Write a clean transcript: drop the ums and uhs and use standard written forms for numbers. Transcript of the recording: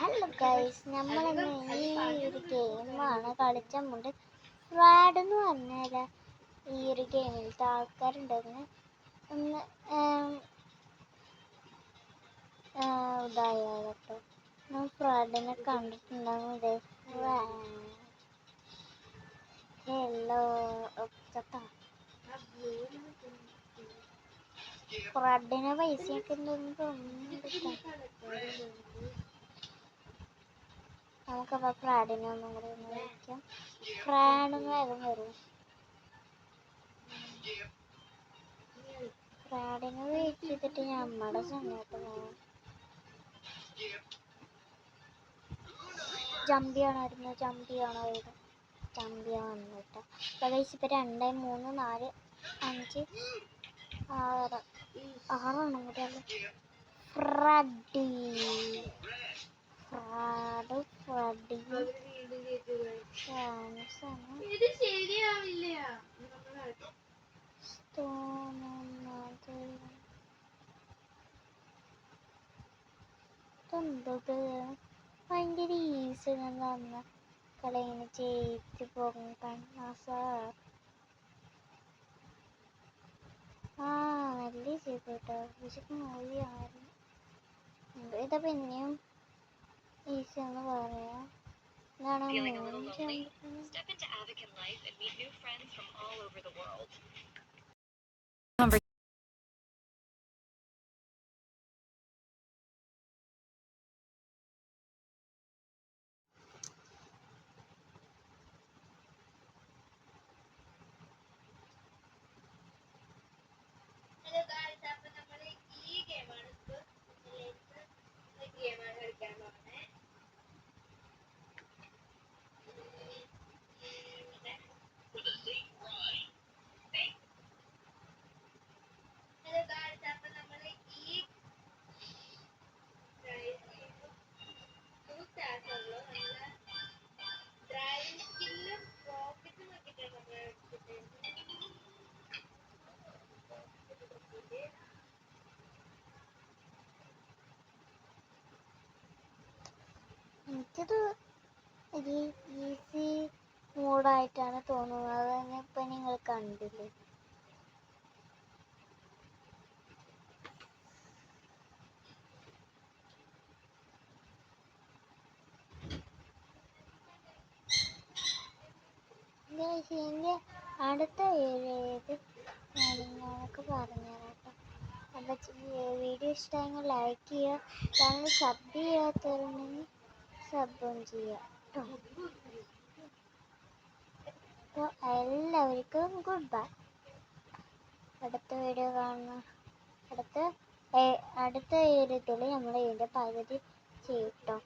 Hello guys, നമ്മളിന്ന് ഈ ഒരു ഗെയിമാണ് കളിച്ചുകൊണ്ട് ഫ്രാഡ് എന്ന് പറഞ്ഞാൽ ഈ ഒരു ഗെയിമിലത്തെ ആൾക്കാരുണ്ടെന്ന് ഒന്ന് ഇതായോ കേട്ടോ. ഞാൻ ഫ്രാഡിനെ കണ്ടിട്ടുണ്ടാകുന്നത് ഹലോ ഫ്രാഡിനെ പൈസയൊക്കെ ഉണ്ടെന്ന് തോന്നുന്നു. നമുക്കപ്പോൾ ഫ്രാഡിനെ ഒന്നും കൂടി ഒന്ന് വിളിക്കാം. ഫ്രാഡെന്ന് വേഗം വരും. ഫ്രാഡിനെ വെയിറ്റ് ചെയ്തിട്ട് നമ്മുടെ സമയത്ത് പോകാം. ജമ്പിയാണായിരുന്നു, ജമ്പിയാണായിരുന്നു, ജമ്പിയാണ് കേട്ടോ. പൈസ ഇപ്പം 2 3 4 5 6 6 കൂടെ ഫ്രഡി ഭയങ്കര ഈസി തന്നെ കളിങ്ങനെ ജയിച്ചു പോകും സാർ. നല്ല ചെയ്തു കേട്ടോ. വിശക്ക് മൂവിയായിരുന്നു. ഇതാ പിന്നെയും ഈസി എന്ന് പറയാം. ഇതാണ് എനിക്കത് ഒരു ഈസി മോഡായിട്ടാണ് തോന്നുന്നത്. അത് തന്നെ ഇപ്പം നിങ്ങൾ കണ്ടില്ലേ. ഇതിൻ്റെ അടുത്ത ഏത് കാര്യങ്ങളൊക്കെ പറഞ്ഞുതരാം. അപ്പം വീഡിയോ ഇഷ്ടമെങ്കിൽ ലൈക്ക് ചെയ്യുക, ചാനൽ സബ് ചെയ്യാത്തവരുണ്ടെങ്കിൽ സബും ചെയ്യുക കേട്ടോ. അപ്പോൾ എല്ലാവർക്കും ഗുഡ് ബൈ. അടുത്ത വീഡിയോ കാണുന്ന അടുത്ത ഒരു ഇതിൽ നമ്മൾ ഇതിൻ്റെ പകുതി ചെയ്യും കേട്ടോ.